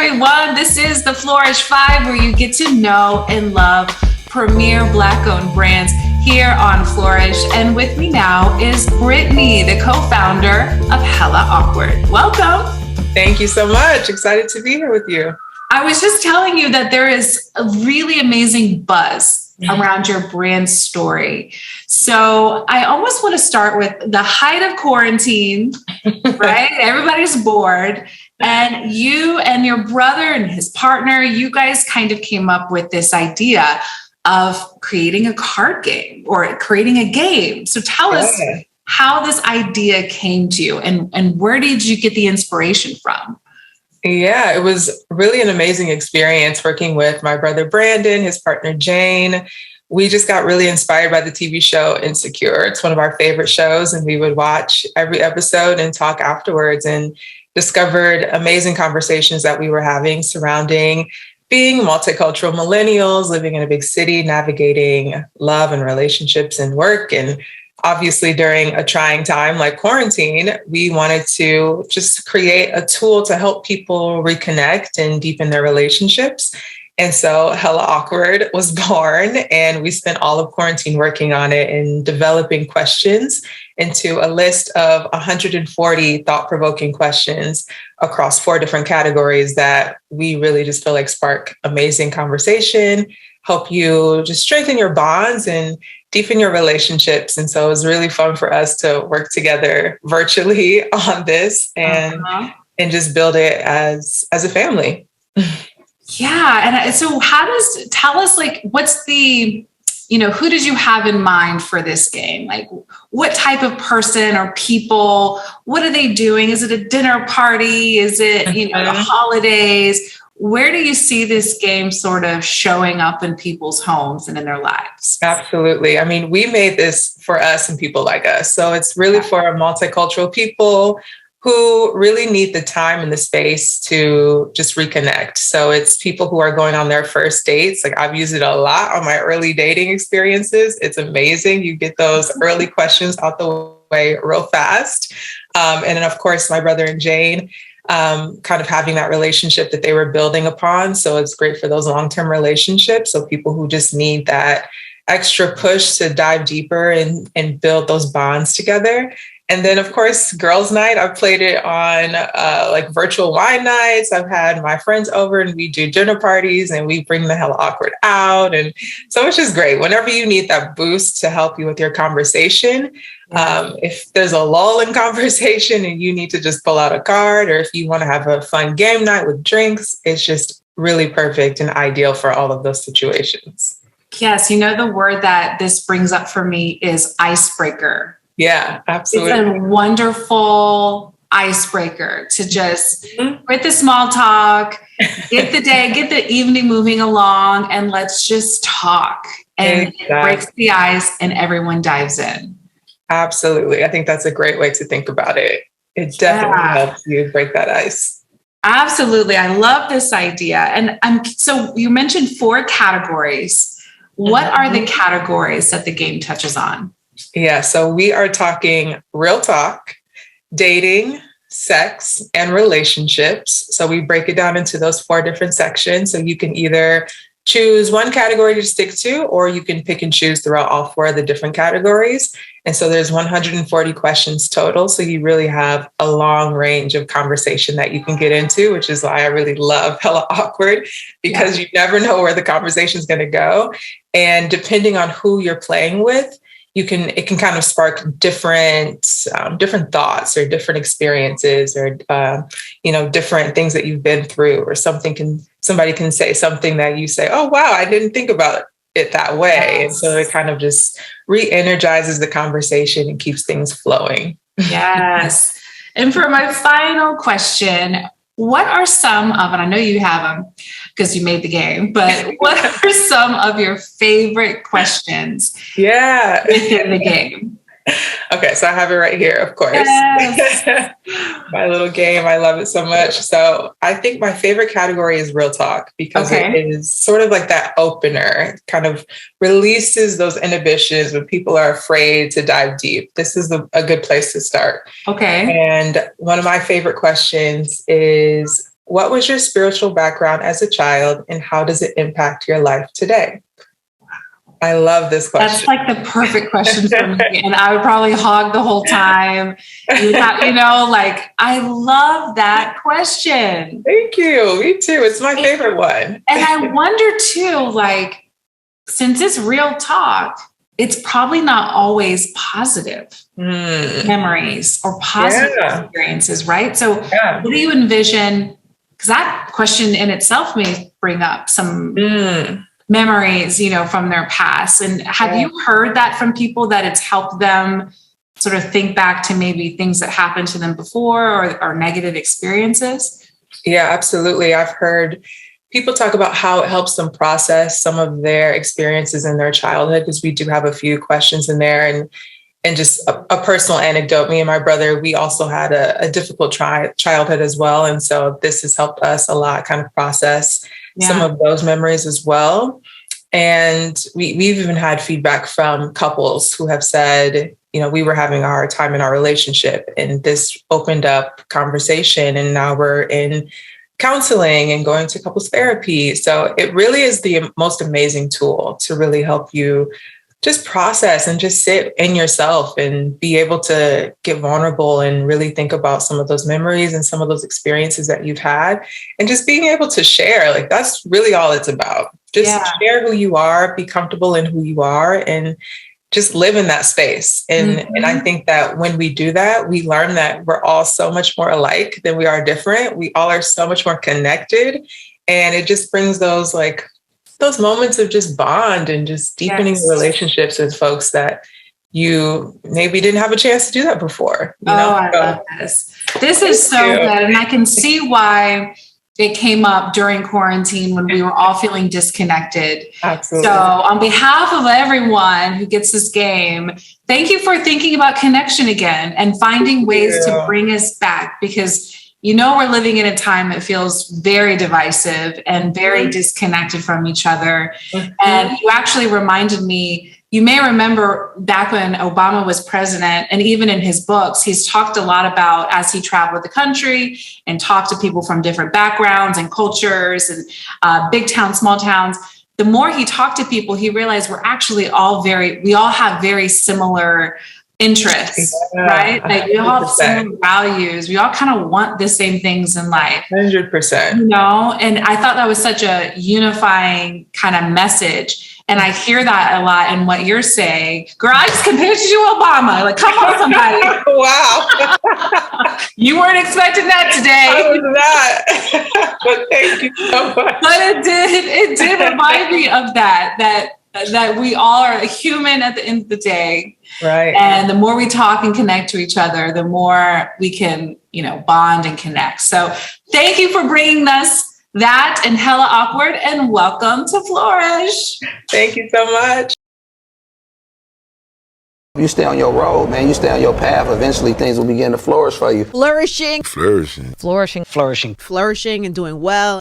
everyone. This is the Flourish 5, where you get to know and love premier Black-owned brands here on Flourish. And with me now is Brittane, the co-founder of Hella Awkward. Welcome. Thank you so much. Excited to be here with you. I was just telling you that there is a really amazing buzz around your brand story. So I almost want to start with the height of quarantine, right? Everybody's bored. And you and your brother and his partner, you guys kind of came up with this idea of creating a card game or creating a game. So tell us how this idea came to you and where did you get the inspiration from? Yeah, it was really an amazing experience working with my brother, Brandon, his partner, Jane. We just got really inspired by the TV show Insecure. It's one of our favorite shows, and we would watch every episode and talk afterwards, and discovered amazing conversations that we were having surrounding being multicultural millennials, living in a big city, navigating love and relationships and work. And obviously during a trying time like quarantine, we wanted to just create a tool to help people reconnect and deepen their relationships. And so Hella Awkward was born, and we spent all of quarantine working on it and developing questions into a list of 140 thought-provoking questions across 4 different categories that we really just feel like spark amazing conversation, help you just strengthen your bonds and deepen your relationships. And so it was really fun for us to work together virtually on this and just build it as a family. Yeah. And so tell us like, what's the, who did you have in mind for this game? Like what type of person or people, what are they doing? Is it a dinner party? Is it, the holidays? Where do you see this game sort of showing up in people's homes and in their lives? Absolutely. I mean, we made this for us and people like us. So it's really for multicultural people who really need the time and the space to just reconnect. So it's people who are going on their first dates. Like I've used it a lot on my early dating experiences. It's amazing. You get those early questions out the way real fast. And then of course, my brother and Jane, kind of having that relationship that they were building upon. So it's great for those long-term relationships. So people who just need that extra push to dive deeper and build those bonds together. And then, of course, girls' night, I've played it on like virtual wine nights. I've had my friends over and we do dinner parties and we bring the Hella Awkward out. And so it's just great. Whenever you need that boost to help you with your conversation, if there's a lull in conversation and you need to just pull out a card, or if you want to have a fun game night with drinks, it's just really perfect and ideal for all of those situations. Yes. The word that this brings up for me is icebreaker. Yeah, absolutely. It's a wonderful icebreaker to just quit the small talk, get the evening moving along, and let's just talk. And it breaks the ice and everyone dives in. Absolutely. I think that's a great way to think about it. It definitely helps you break that ice. Absolutely. I love this idea. And so you mentioned 4 categories. What are the categories that the game touches on? Yeah, so we are talking real talk, dating, sex, and relationships. So we break it down into those 4 different sections. So you can either choose one category to stick to, or you can pick and choose throughout all 4 of the different categories. And so there's 140 questions total. So you really have a long range of conversation that you can get into, which is why I really love Hella Awkward, because you never know where the conversation is going to go. And depending on who you're playing with, it can kind of spark different thoughts or different experiences or, different things that you've been through, or somebody can say something that you say, oh, wow, I didn't think about it that way. Yes. And so it kind of just re-energizes the conversation and keeps things flowing. Yes. And for my final question, what are some of, and I know you have them because you made the game, but what are some of your favorite questions within the game? Okay, so I have it right here, of course. Yes. My little game, I love it so much. So I think my favorite category is real talk, because it is sort of like that opener. It kind of releases those inhibitions when people are afraid to dive deep. This is a good place to start. Okay. And one of my favorite questions is, what was your spiritual background as a child and how does it impact your life today? I love this question. That's like the perfect question for me. And I would probably hog the whole time. I love that question. Thank you. Me too. It's my favorite one. And I wonder too, since it's real talk, it's probably not always positive memories or positive experiences, right? So what do you envision? Because that question in itself may bring up some memories, from their past. And have you heard that from people that it's helped them sort of think back to maybe things that happened to them before or negative experiences? Yeah, absolutely. I've heard people talk about how it helps them process some of their experiences in their childhood, because we do have a few questions in there. And just a personal anecdote, me and my brother, we also had a difficult childhood as well. And so this has helped us a lot kind of process some of those memories as well. And we've even had feedback from couples who have said, we were having a hard time in our relationship and this opened up conversation, and now we're in counseling and going to couples therapy. So it really is the most amazing tool to really help you just process and just sit in yourself and be able to get vulnerable and really think about some of those memories and some of those experiences that you've had, and just being able to share. That's really all it's about. Just share who you are, be comfortable in who you are, and just live in that space. And I think that when we do that, we learn that we're all so much more alike than we are different. We all are so much more connected. And it just brings those moments of just bond and just deepening relationships with folks that you maybe didn't have a chance to do that before. I love this. This is so good. And I can see why it came up during quarantine when we were all feeling disconnected. Absolutely. So on behalf of everyone who gets this game, thank you for thinking about connection again and finding ways to bring us back, because we're living in a time that feels very divisive and very disconnected from each other. And you actually reminded me, you may remember back when Obama was president, and even in his books, he's talked a lot about, as he traveled the country and talked to people from different backgrounds and cultures and big towns, small towns, the more he talked to people, he realized we're actually we all have very similar interests, right? We all have similar values. We all kind of want the same things in life. 100%. And I thought that was such a unifying kind of message. And I hear that a lot in what you're saying. Girl, I just compared you to Obama. Come on, somebody. Wow. You weren't expecting that today. I was not. But thank you so much. But it did remind me of that we all are human at the end of the day. Right. And the more we talk and connect to each other, the more we can, bond and connect. So thank you for bringing us that and Hella Awkward, and welcome to Flourish. Thank you so much. You stay on your road, man. You stay on your path. Eventually things will begin to flourish for you. Flourishing. Flourishing. Flourishing. Flourishing. Flourishing and doing well.